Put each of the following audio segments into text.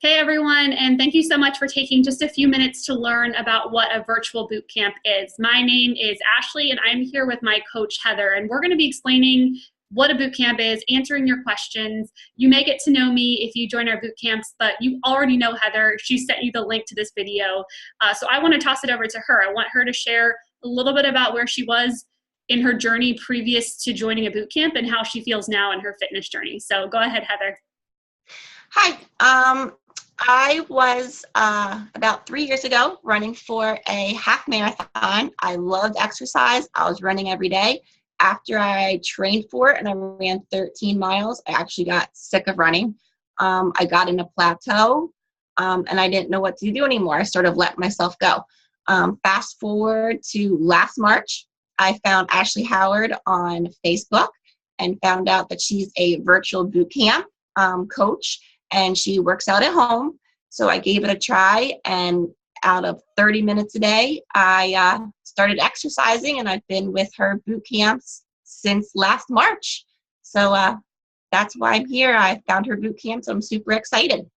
Hey everyone, and thank you so much for taking just a few minutes to learn about what a virtual boot camp is. My name is Ashley, and I'm here with my coach Heather, and we're going to be explaining what a boot camp is, answering your questions. You may get to know me if you join our boot camps, but you already know Heather. She sent you the link to this video. So I want to toss it over to her. I want her to share a little bit about where she was in her journey previous to joining a boot camp and how she feels now in her fitness journey. So go ahead, Heather. Hi. I was about 3 years ago running for a half marathon. I loved exercise. I was running every day. After I trained for it and I ran 13 miles, I actually got sick of running. I got in a plateau and I didn't know what to do anymore. I sort of let myself go. Fast forward to last March, I found Ashley Howard on Facebook and found out that she's a virtual boot camp coach, and she works out at home. So I gave it a try, and out of 30 minutes a day, I started exercising, and I've been with her boot camps since last March. So that's why I'm here. I found her boot camp, so I'm super excited.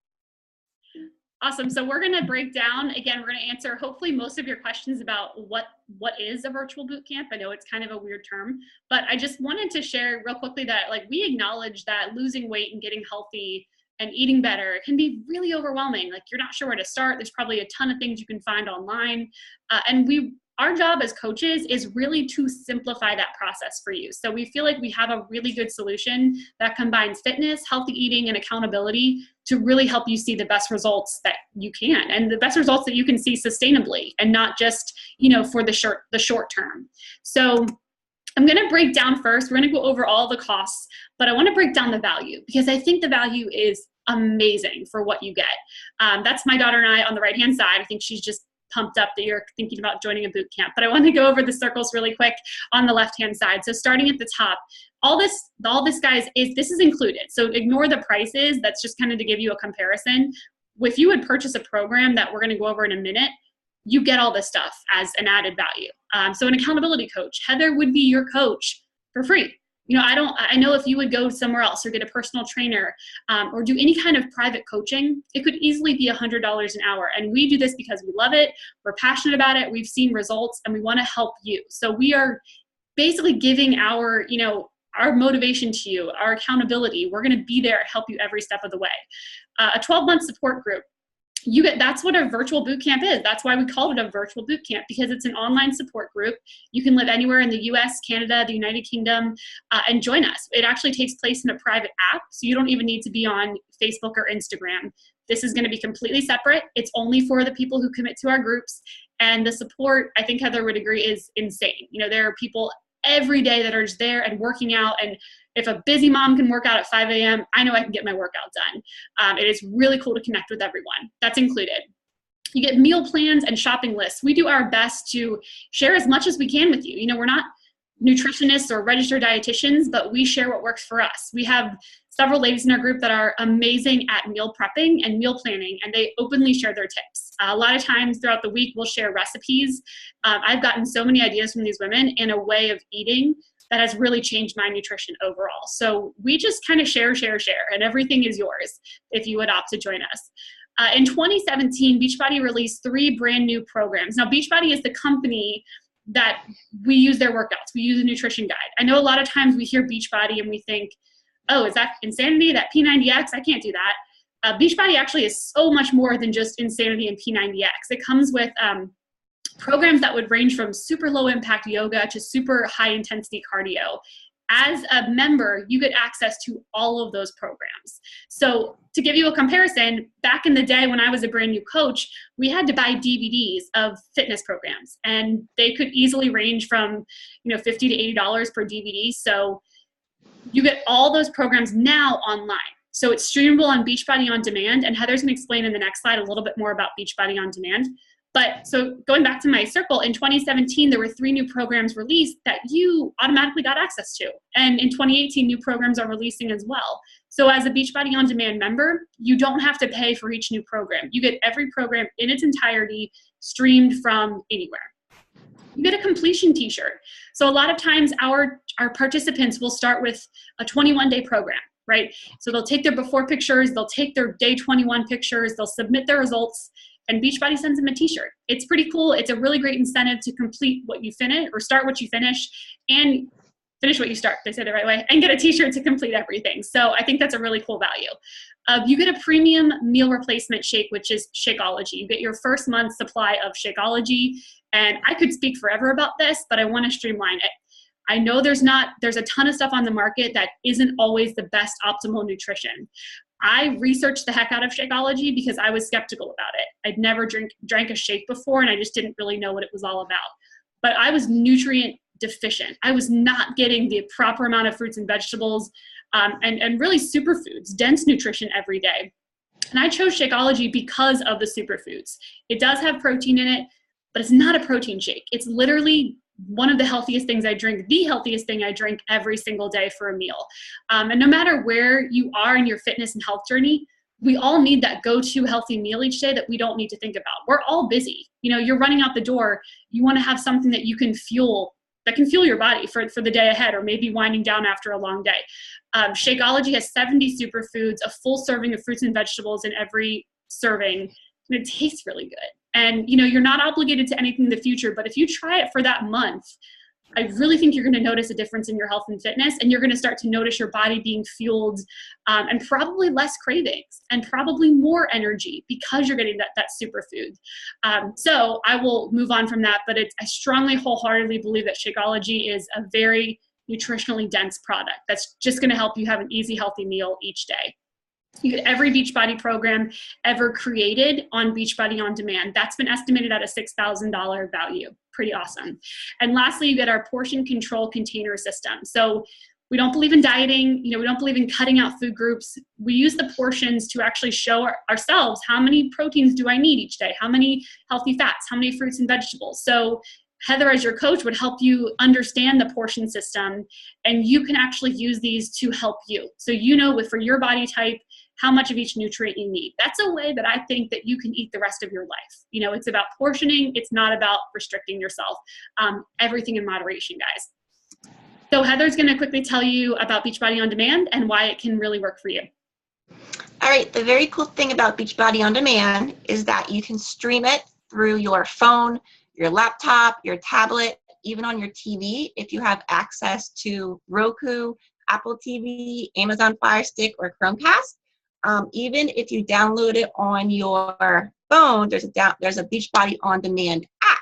Awesome. So we're going to break down, again, we're going to answer hopefully most of your questions about what is a virtual boot camp. I know it's kind of a weird term, but I just wanted to share real quickly that we acknowledge that losing weight and getting healthy and eating better can be really overwhelming. You're not sure where to start. There's probably a ton of things you can find online. Our job as coaches is really to simplify that process for you. So we feel like we have a really good solution that combines fitness, healthy eating, and accountability to really help you see the best results that you can, and the best results that you can see sustainably, and not just, for the short term. So I'm going to break down first. We're going to go over all the costs, but I want to break down the value because I think the value is amazing for what you get. That's my daughter and I on the right-hand side. I think she's just pumped up that you're thinking about joining a boot camp, but I want to go over the circles really quick on the left-hand side. So starting at the top, all this guys this is included. So ignore the prices. That's just kind of to give you a comparison. If you would purchase a program that we're going to go over in a minute, you get all this stuff as an added value. So an accountability coach, Heather would be your coach for free. I know if you would go somewhere else or get a personal trainer or do any kind of private coaching, it could easily be $100 an hour. And we do this because we love it. We're passionate about it. We've seen results and we want to help you. So we are basically giving our motivation to you, our accountability. We're going to be there to help you every step of the way. A 12-month support group. That's what a virtual boot camp is. That's why we called it a virtual boot camp, because it's an online support group. You can live anywhere in the US, Canada, the United Kingdom, and join us. It actually takes place in a private app, so you don't even need to be on Facebook or Instagram. This is going to be completely separate. It's only for the people who commit to our groups, and the support, I think Heather would agree, is insane. There are people every day that are just there and working out, and if a busy mom can work out at 5 a.m., I know I can get my workout done. It is really cool to connect with everyone. That's included. You get meal plans and shopping lists. We do our best to share as much as we can with you. We're not nutritionists or registered dietitians, but we share what works for us. We have several ladies in our group that are amazing at meal prepping and meal planning, and they openly share their tips. A lot of times throughout the week, we'll share recipes. I've gotten so many ideas from these women in a way of eating that has really changed my nutrition overall. So we just kind of share, and everything is yours if you would opt to join us. In 2017, Beachbody released 3 brand new programs. Now, Beachbody is the company that we use their workouts. We use a nutrition guide. I know a lot of times we hear Beachbody and we think, oh, is that Insanity, that P90X? I can't do that. Beachbody actually is so much more than just Insanity and P90X. It comes with programs that would range from super low impact yoga to super high intensity cardio. As a member, you get access to all of those programs. So to give you a comparison, back in the day when I was a brand new coach, we had to buy DVDs of fitness programs, and they could easily range from $50 to $80 per DVD. So you get all those programs now online. So it's streamable on Beachbody On Demand, and Heather's going to explain in the next slide a little bit more about Beachbody On Demand. But so going back to my circle, in 2017, there were 3 new programs released that you automatically got access to. And in 2018, new programs are releasing as well. So as a Beachbody On Demand member, you don't have to pay for each new program. You get every program in its entirety streamed from anywhere. You get a completion t-shirt. So a lot of times our participants will start with a 21-day program. right? So they'll take their before pictures, they'll take their day 21 pictures, they'll submit their results, and Beachbody sends them a t-shirt. It's pretty cool. It's a really great incentive to complete what you finish, or start what you finish, and finish what you start, they say the right way, and get a t-shirt to complete everything. So I think that's a really cool value. You get a premium meal replacement shake, which is Shakeology. You get your first month's supply of Shakeology, and I could speak forever about this, but I want to streamline it. I know there's a ton of stuff on the market that isn't always the best optimal nutrition. I researched the heck out of Shakeology because I was skeptical about it. I'd never drank a shake before, and I just didn't really know what it was all about. But I was nutrient deficient. I was not getting the proper amount of fruits and vegetables, and really superfoods, dense nutrition every day. And I chose Shakeology because of the superfoods. It does have protein in it, but it's not a protein shake. It's literally one of the healthiest things I drink, the healthiest thing I drink every single day for a meal. And no matter where you are in your fitness and health journey, we all need that go-to healthy meal each day that we don't need to think about. We're all busy. You're running out the door. You want to have something that you can fuel, that can fuel your body for the day ahead, or maybe winding down after a long day. Shakeology has 70 superfoods, a full serving of fruits and vegetables in every serving, and it tastes really good. And you're not obligated to anything in the future, but if you try it for that month, I really think you're going to notice a difference in your health and fitness, and you're going to start to notice your body being fueled, and probably less cravings and probably more energy because you're getting that superfood. So I will move on from that, but I strongly, wholeheartedly believe that Shakeology is a very nutritionally dense product that's just going to help you have an easy, healthy meal each day. You get every Beachbody program ever created on Beachbody On Demand. That's been estimated at a $6,000 value. Pretty awesome. And lastly, you get our portion control container system. So we don't believe in dieting. We don't believe in cutting out food groups. We use the portions to actually show ourselves how many proteins do I need each day, how many healthy fats, how many fruits and vegetables. So Heather, as your coach, would help you understand the portion system, and you can actually use these to help you. So for your body type, how much of each nutrient you need. That's a way that I think that you can eat the rest of your life. It's about portioning. It's not about restricting yourself. Everything in moderation, guys. So Heather's going to quickly tell you about Beachbody On Demand and why it can really work for you. All right. The very cool thing about Beachbody On Demand is that you can stream it through your phone, your laptop, your tablet, even on your TV if you have access to Roku, Apple TV, Amazon Fire Stick, or Chromecast. Even if you download it on your phone, there's a Beachbody On Demand app.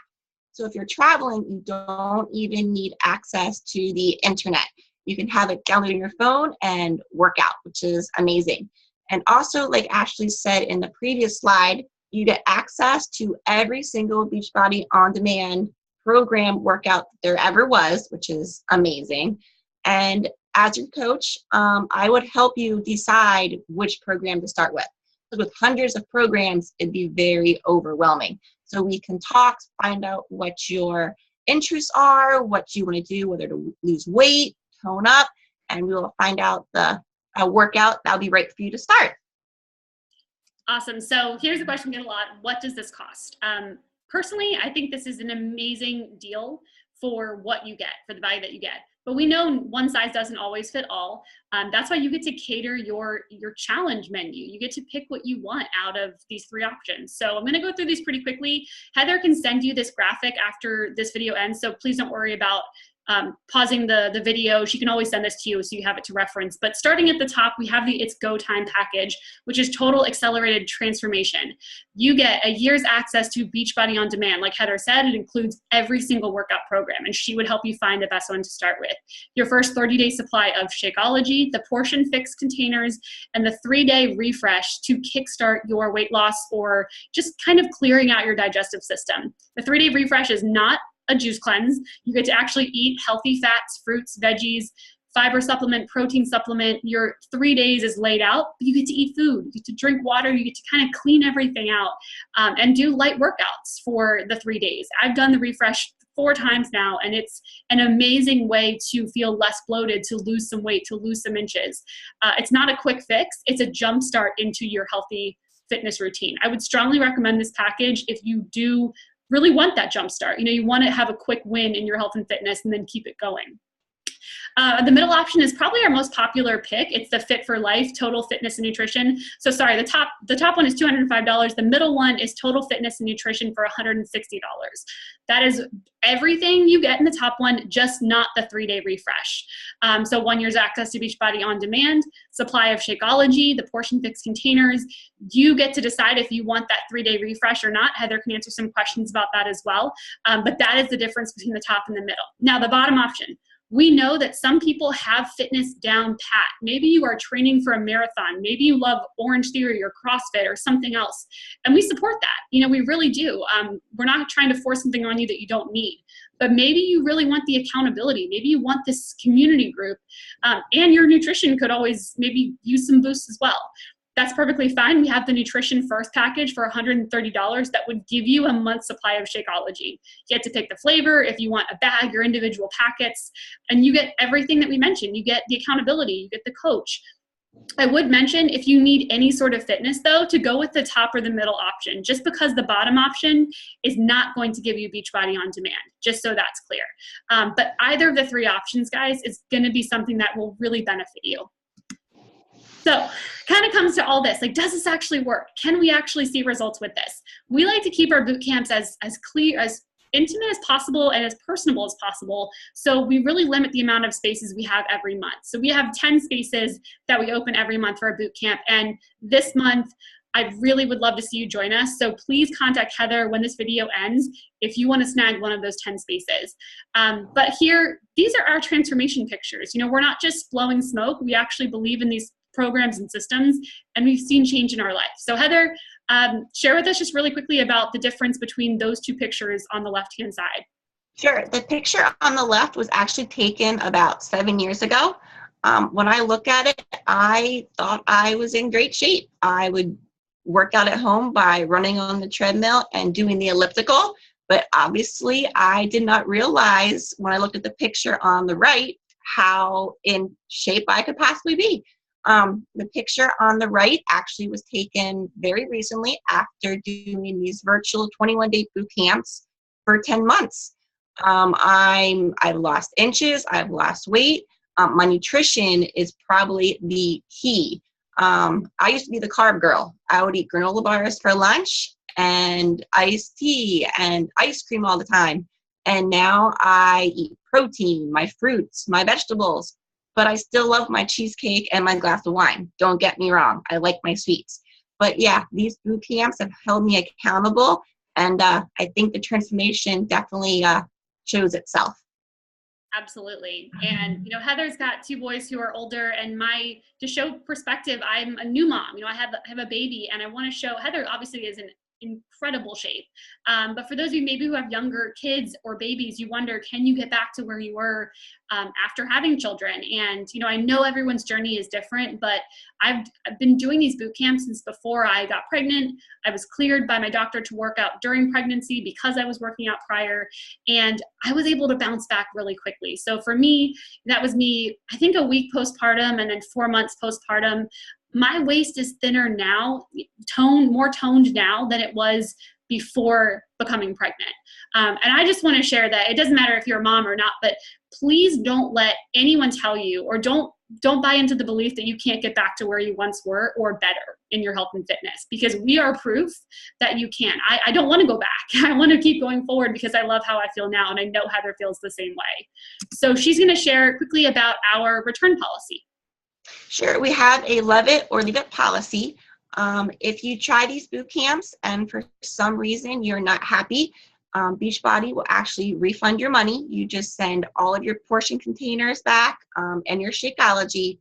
So if you're traveling, you don't even need access to the internet. You can have it downloaded on your phone and work out, which is amazing. And also, like Ashley said in the previous slide, you get access to every single Beachbody On Demand program workout there ever was, which is amazing. And as your coach, I would help you decide which program to start with. Because with hundreds of programs, it'd be very overwhelming. So we can talk, find out what your interests are, what you want to do, whether to lose weight, tone up, and we will find out a workout that'll be right for you to start. Awesome. So here's a question we get a lot. What does this cost? Personally, I think this is an amazing deal for what you get, for the value that you get. But we know one size doesn't always fit all. That's why you get to cater your challenge menu. You get to pick what you want out of these three options. So I'm going to go through these pretty quickly. Heather can send you this graphic after this video ends, so please don't worry about pausing the video. She can always send this to you so you have it to reference. But starting at the top, we have the It's Go Time package, which is total accelerated transformation. You get a year's access to Beachbody On Demand. Like Heather said, it includes every single workout program, and she would help you find the best one to start with. Your first 30-day supply of Shakeology, the Portion Fix containers, and the 3-day refresh to kickstart your weight loss or just kind of clearing out your digestive system. The 3-day refresh is not a juice cleanse. You get to actually eat healthy fats, fruits, veggies, fiber supplement, protein supplement. Your 3 days is laid out, but you get to eat food, you get to drink water, you get to kind of clean everything out, and do light workouts for the 3 days. I've done the refresh 4 times now, and it's an amazing way to feel less bloated, to lose some weight, to lose some inches. It's not a quick fix. It's a jump start into your healthy fitness routine. I would strongly recommend this package if you do really want that jump start. You want to have a quick win in your health and fitness and then keep it going. The middle option is probably our most popular pick. It's the Fit for Life Total Fitness and Nutrition. So sorry, the top one is $205. The middle one is Total Fitness and Nutrition for $160. That is everything you get in the top one, just not the 3-day refresh. So 1 year's access to Beachbody On Demand, supply of Shakeology, the portion fix containers. You get to decide if you want that 3-day refresh or not. Heather can answer some questions about that as well. But that is the difference between the top and the middle. Now, the bottom option. We know that some people have fitness down pat. Maybe you are training for a marathon. Maybe you love Orange Theory or CrossFit or something else. And we support that. We really do. We're not trying to force something on you that you don't need. But maybe you really want the accountability. Maybe you want this community group. And your nutrition could always maybe use some boosts as well. That's perfectly fine. We have the Nutrition First package for $130 that would give you a month's supply of Shakeology. You get to pick the flavor, if you want a bag or individual packets, and you get everything that we mentioned. You get the accountability, you get the coach. I would mention if you need any sort of fitness though, to go with the top or the middle option, just because the bottom option is not going to give you Beachbody On Demand, just so that's clear. But either of the 3 options, guys, is going to be something that will really benefit you. So kind of comes to all this, like, does this actually work? Can we actually see results with this? We like to keep our boot camps as clear, as intimate as possible and as personable as possible. So we really limit the amount of spaces we have every month. So we have 10 spaces that we open every month for our boot camp. And this month, I really would love to see you join us. So please contact Heather when this video ends if you want to snag one of those 10 spaces. But here, these are our transformation pictures. We're not just blowing smoke. We actually believe in these programs and systems, and we've seen change in our life. So Heather, share with us just really quickly about the difference between those 2 pictures on the left-hand side. Sure. The picture on the left was actually taken about 7 years ago. When I look at it, I thought I was in great shape. I would work out at home by running on the treadmill and doing the elliptical, but obviously I did not realize when I looked at the picture on the right how in shape I could possibly be. The picture on the right actually was taken very recently after doing these virtual 21-day boot camps for 10 months. I've lost inches, I've lost weight. My nutrition is probably the key. I used to be the carb girl. I would eat granola bars for lunch and iced tea and ice cream all the time. And now I eat protein, my fruits, my vegetables. But I still love my cheesecake and my glass of wine. Don't get me wrong. I like my sweets. But yeah, these boot camps have held me accountable. And I think the transformation definitely shows itself. Absolutely. And, Heather's got 2 boys who are older, and to show perspective, I'm a new mom. I have a baby, and I want to show Heather obviously is in incredible shape. But for those of you maybe who have younger kids or babies, you wonder, can you get back to where you were after having children? And, I know everyone's journey is different, but I've been doing these boot camps since before I got pregnant. I was cleared by my doctor to work out during pregnancy because I was working out prior, and I was able to bounce back really quickly. So for me, that was me, I think a week postpartum and then 4 months postpartum. My waist is thinner now, more toned now than it was before becoming pregnant. And I just want to share that it doesn't matter if you're a mom or not, but please don't let anyone tell you, or don't buy into the belief that you can't get back to where you once were or better in your health and fitness, because we are proof that you can. I don't want to go back. I want to keep going forward because I love how I feel now, and I know Heather feels the same way. So she's going to share quickly about our return policy. Sure. We have a love it or leave it policy. If you try these boot camps and for some reason you're not happy, Beachbody will actually refund your money. You just send all of your portion containers back and your Shakeology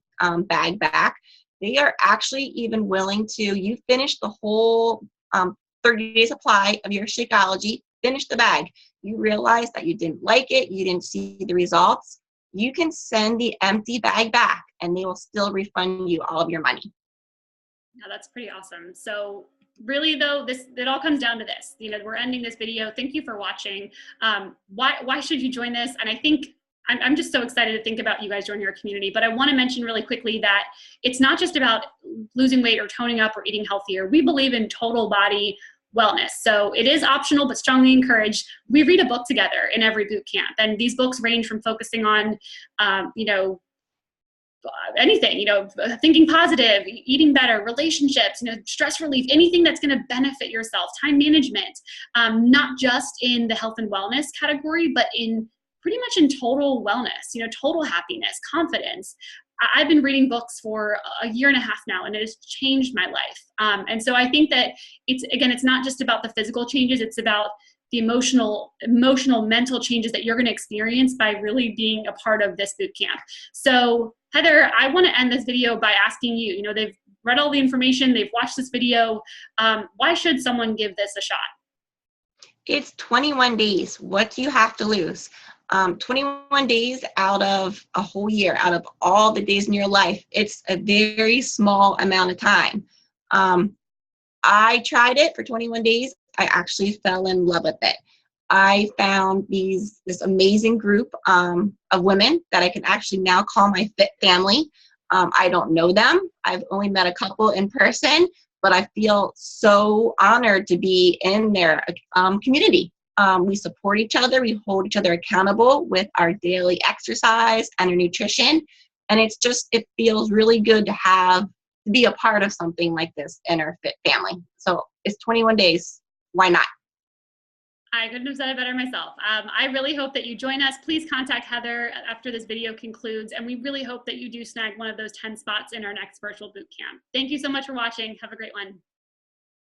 bag back. They are actually even willing to, you finish the whole 30-day supply of your Shakeology, finish the bag. You realize that you didn't like it, you didn't see the results. You can send the empty bag back and they will still refund you all of your money. Yeah, that's pretty awesome. So really though, it all comes down to this. We're ending this video. Thank you for watching. Why should you join this? And I think I'm just so excited to think about you guys joining our community, but I want to mention really quickly that it's not just about losing weight or toning up or eating healthier. We believe in total body wellness. So it is optional, but strongly encouraged. We read a book together in every boot camp. And these books range from focusing on, you know, anything, you know, thinking positive, eating better, relationships, you know, stress relief, anything that's going to benefit yourself, time management, not just in the health and wellness category, but in pretty much in total wellness, you know, total happiness, confidence. I've been reading books for a year and a half now, and it has changed my life. And so I think that it's not just about the physical changes, it's about the emotional, mental changes that you're going to experience by really being a part of this boot camp. So Heather, I want to end this video by asking you, you know, they've read all the information, they've watched this video. Why should someone give this a shot? It's 21 days. What do you have to lose? 21 days out of a whole year, out of all the days in your life, it's a very small amount of time. I tried it for 21 days. I actually fell in love with it. I found this amazing group of women that I can actually now call my fit family. I don't know them. I've only met a couple in person, but I feel so honored to be in their community. We support each other. We hold each other accountable with our daily exercise and our nutrition. And it feels really good to be a part of something like this in our fit family. So it's 21 days. Why not? I couldn't have said it better myself. I really hope that you join us. Please contact Heather after this video concludes, and we really hope that you do snag one of those 10 spots in our next virtual boot camp. Thank you so much for watching. Have a great one.